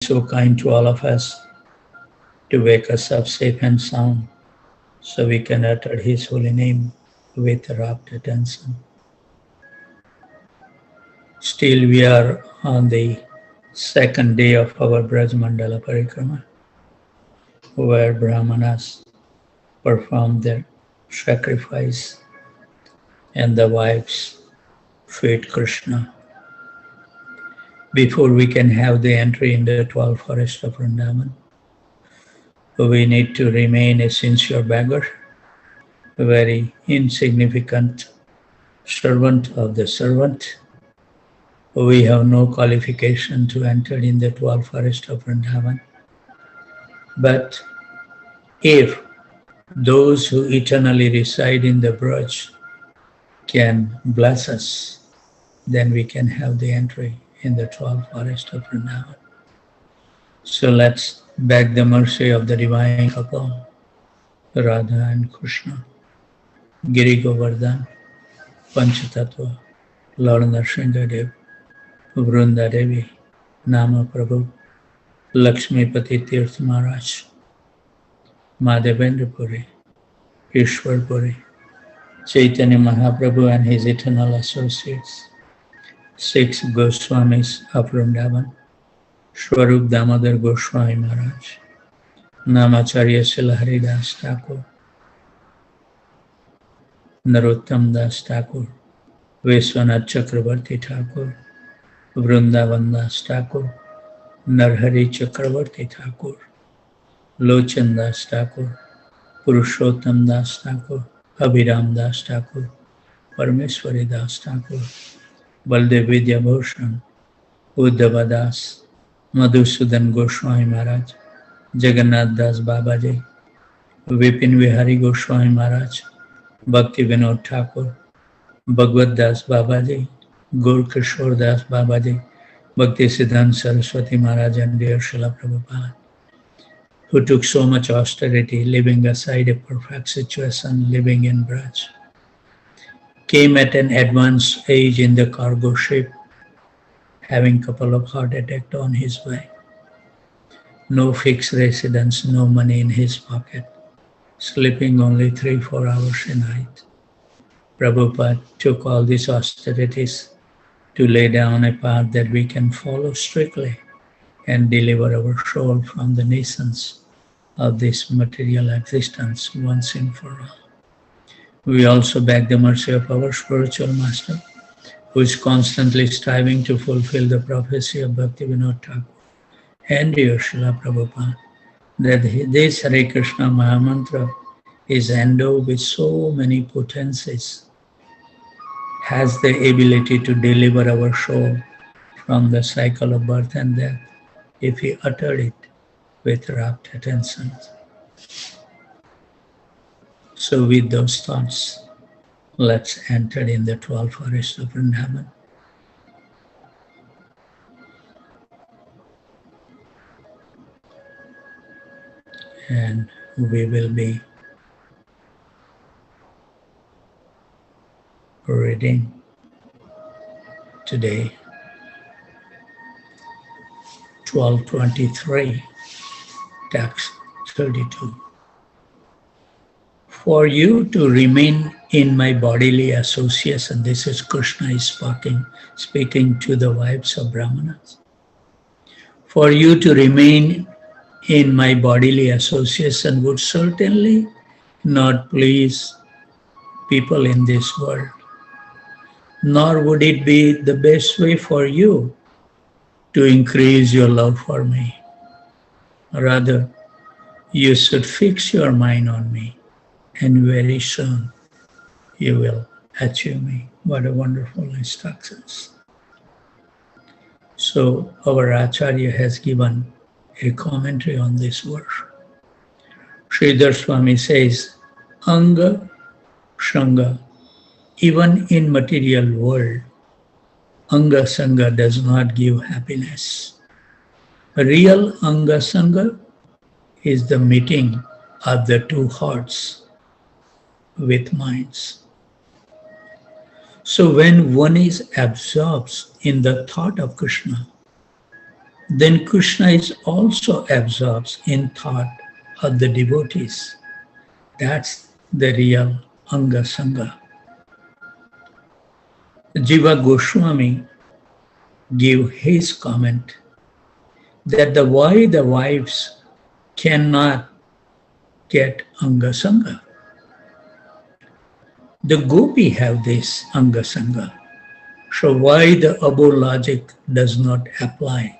so kind to all of us to wake us up safe and sound so we can utter His holy name with rapt attention. Still, we are on the second day of our Braj Mandala Parikrama, where Brahmanas perform their sacrifice and the wives feed Krishna. Before we can have the entry in the 12 forest of Vrindavan, we need to remain a sincere beggar, a very insignificant servant of the servant. We have no qualification to enter in the 12 forest of Vrindavan. But if those who eternally reside in the Braj can bless us, then we can have the entry in the 12 forest of Vrindavan. So let's beg the mercy of the divine couple, Radha and Krishna, Giri Govardhan, Panchatattva, Lord Nrsimhadev, Vrunda Devi, Nama Prabhu, Lakshmipati Tirth Maharaj, Madhavendra Puri, Ishwar Puri, Chaitanya Mahaprabhu and his eternal associates, 6 Goswamis of Vrindavan, Swarup Damodar Goswami Maharaj, Namacharya Srila Haridas Thakur, Narottam Das Thakur, Vishwanath Chakravarti Thakur, Vrindavan Das Thakur, Narhari Chakravarti Thakur, Lochan Das Thakur, Purushottam Das Thakur, Abhiram Das Thakur, Parmeshwari Das Thakur, Baldev Vidya Bhushan, Uddhava Das, Madhusudan Goswami Maharaj, Jagannath Das Babaji, Vipin Vihari Goswami Maharaj, Bhakti Vinod Thakur, Bhagavad Das Babaji, Gaur Kishore Das Babaji, Bhakti Siddhanta Saraswati Maharaj and dear Srila Prabhupada, who took so much austerity, leaving aside a perfect situation, living in Braj, came at an advanced age in the cargo ship, having a couple of heart attacks on his way. No fixed residence, no money in his pocket, sleeping only 3-4 hours a night. Prabhupada took all these austerities to lay down a path that we can follow strictly and deliver our soul from the nations of this material existence once and for all. We also beg the mercy of our spiritual master, who is constantly striving to fulfill the prophecy of Bhakti Vinod Thakur and dear Srila Prabhupada, that this Hare Krishna Mahamantra is endowed with so many potencies, has the ability to deliver our soul from the cycle of birth and death if we utter it with rapt attention. So with those thoughts, let's enter in the 12 forest of Vrindavan. And we will be reading today 12:23, text 32. For you to remain in my bodily association, this is Krishna is speaking to the wives of Brahmanas. For you to remain in my bodily association would certainly not please people in this world, nor would it be the best way for you to increase your love for me. Rather, you should fix your mind on me, and very soon you will achieve me. What a wonderful instructions. So our Acharya has given a commentary on this verse. Sridhar Swami says, Anga Sangha, even in material world, Anga Sangha does not give happiness. Real Anga Sangha is the meeting of the two hearts with minds. So when one is absorbed in the thought of Krishna, then Krishna is also absorbed in thought of the devotees. That's the real Anga Sangha. Jiva Goswami gave his comment that why the wives cannot get Anga Sangha. The Gopi have this Anga Sangha. So why the above logic does not apply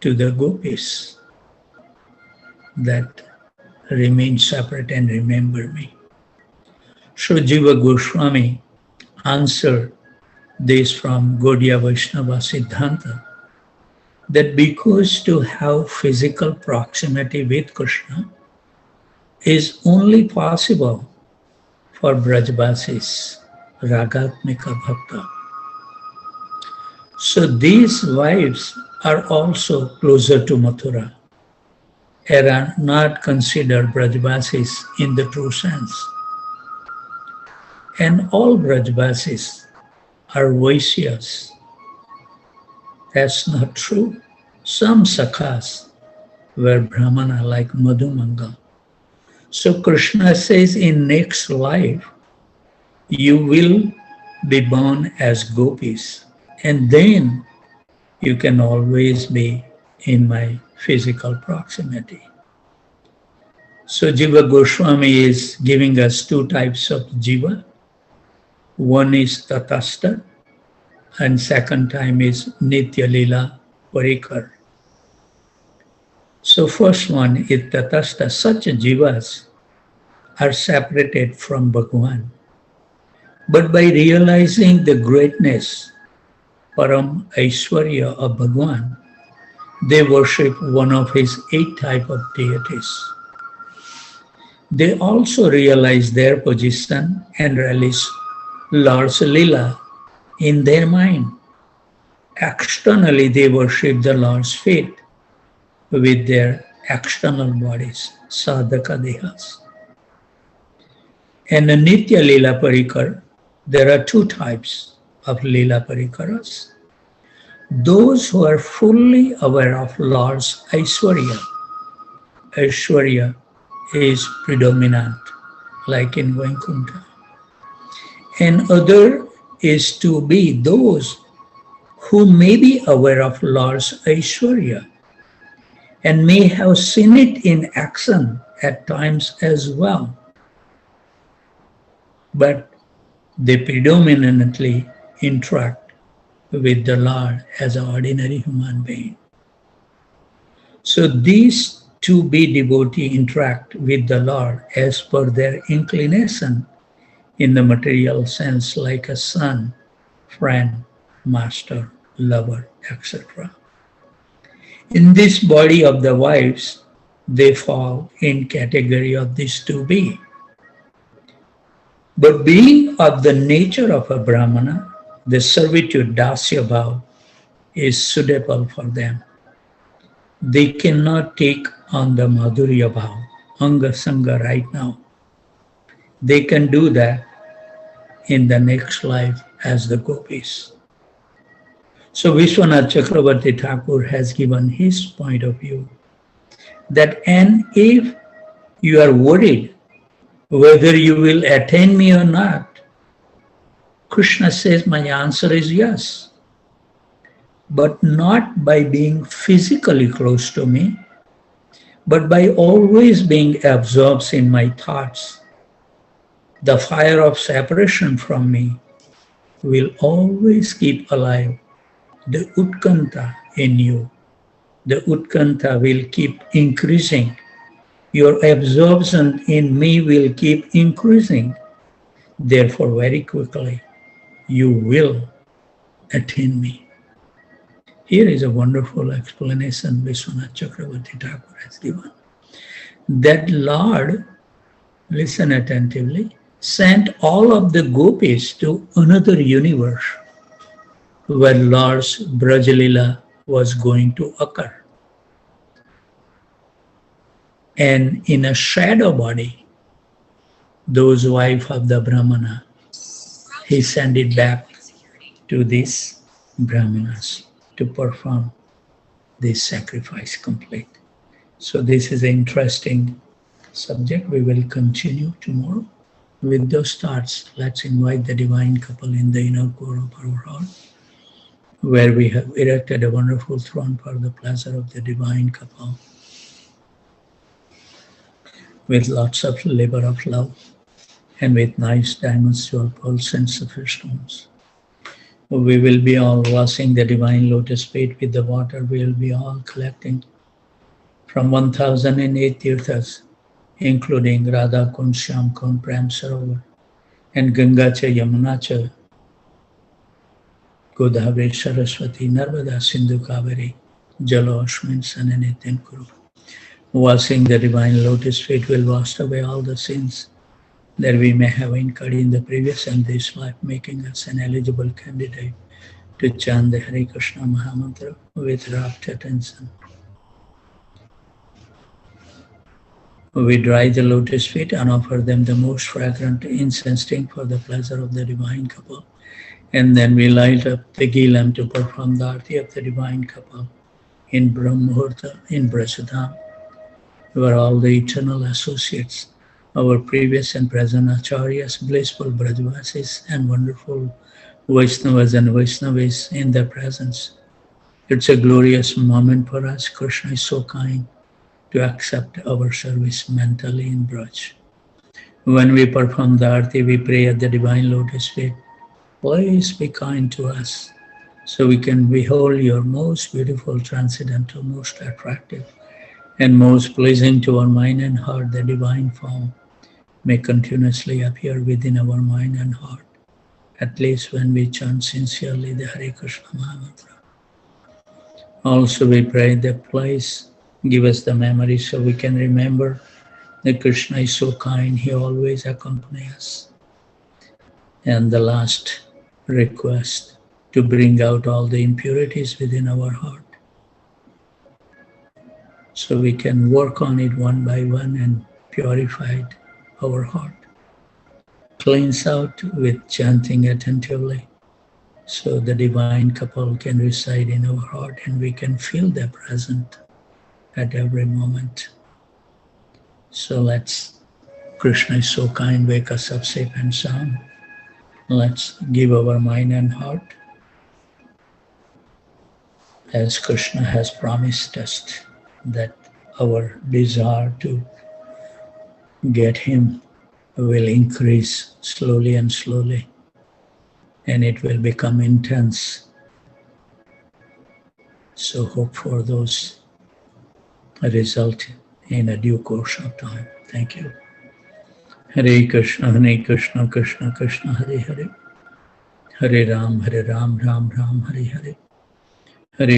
to the Gopis? That remain separate and remember me. So Jiva Goswami answered this from Gaudiya Vaishnava Siddhanta, that because to have physical proximity with Krishna is only possible for Brajvasis, Ragatmika Bhakta. So these wives are also closer to Mathura and are not considered Brajvasis in the true sense. And all Brajvasis are Vaisyas. That's not true. Some Sakhas were Brahmana like Madhumangal. So Krishna says in next life, you will be born as gopis, and then you can always be in my physical proximity. So Jiva Goswami is giving us two types of jiva. One is Tatastha, and second time is Nitya Lila Parikar. So first one is Tatastha. Such jivas are separated from Bhagavan. But by realizing the greatness, Param Aishwarya of Bhagavan, they worship one of his 8 types of deities. They also realize their position and relish Lord's Lila in their mind. Externally, they worship the Lord's feet with their external bodies, sadhaka dehas. And in Nitya Lila Parikar, there are 2 types of Lila Parikaras. Those who are fully aware of Lord's Aishwarya. Aishwarya is predominant, like in Vaikuntha. And other is to be those who may be aware of Lord's Aishwarya and may have seen it in action at times as well. But they predominantly interact with the Lord as an ordinary human being. So these to-be devotee interact with the Lord as per their inclination in the material sense, like a son, friend, master, lover, etc. In this body of the wives, they fall in category of this to-be. But being of the nature of a Brahmana, the servitude dasya bhav is suitable for them. They cannot take on the madhurya bhav, anga sangha right now. They can do that in the next life as the gopis. So Vishwanath Chakravarti Thakur has given his point of view that, and if you are worried whether you will attain me or not, Krishna says my answer is yes, but not by being physically close to me, but by always being absorbed in my thoughts. The fire of separation from me will always keep alive the utkanta in you. The utkanta will keep increasing. Your absorption in me will keep increasing. Therefore, very quickly, you will attain me. Here is a wonderful explanation Vishwanath Chakravarti Thakur has given. That Lord, listen attentively, sent all of the gopis to another universe where Lord's Brajalila was going to occur. And in a shadow body, those wife of the Brahmana, he sent it back to these Brahmanas to perform this sacrifice complete. So this is an interesting subject. We will continue tomorrow. With those thoughts, let's invite the divine couple in the inner core of our heart, where we have erected a wonderful throne for the pleasure of the divine couple, with lots of labor of love and with nice diamonds, jewel pearls, and sapphire stones. We will be all washing the divine lotus feet with the water. We will be all collecting from 1008 tirthas, including Radha Kund, Shyam Kund, Prem Sarovar, and Ganga Cha, Yamuna Cha, Godavari, Saraswati, Narmada, Sindhu, Kaveri, Jalo, Ashwin, Sananitin, Kuru. Washing the divine lotus feet will wash away all the sins that we may have incurred in the previous and this life, making us an eligible candidate to chant the Hare Krishna Mahamantra with rapt attention. We dry the lotus feet and offer them the most fragrant incense string for the pleasure of the divine couple. And then we light up the ghee lamp to perform the arati of the divine couple in Brahm Muhurta in Brajadham, where all the eternal associates, our previous and present acharyas, blissful Brajvasis, and wonderful Vaishnavas and Vaishnavis in their presence. It's a glorious moment for us. Krishna is so kind to accept our service mentally in Braj. When we perform the arati, we pray at the divine lotus feet, please be kind to us, so we can behold your most beautiful, transcendental, most attractive, and most pleasing to our mind and heart. The divine form may continuously appear within our mind and heart, at least when we chant sincerely the Hare Krishna Mahamantra. Also we pray that please give us the memory so we can remember that Krishna is so kind, he always accompanies us. And the last request, to bring out all the impurities within our heart, so we can work on it one by one and purify our heart. Cleanse out with chanting attentively, so the divine couple can reside in our heart and we can feel their presence at every moment. So let's, Krishna is so kind, wake us up safe and sound. Let's give our mind and heart as Krishna has promised us, that our desire to get him will increase slowly and slowly, and it will become intense. So hope for those result in a due course of time. Thank you. Hare Krishna, Krishna Krishna, Hare Hare, Hare Ram, Ram Ram, Hare Hare, Hare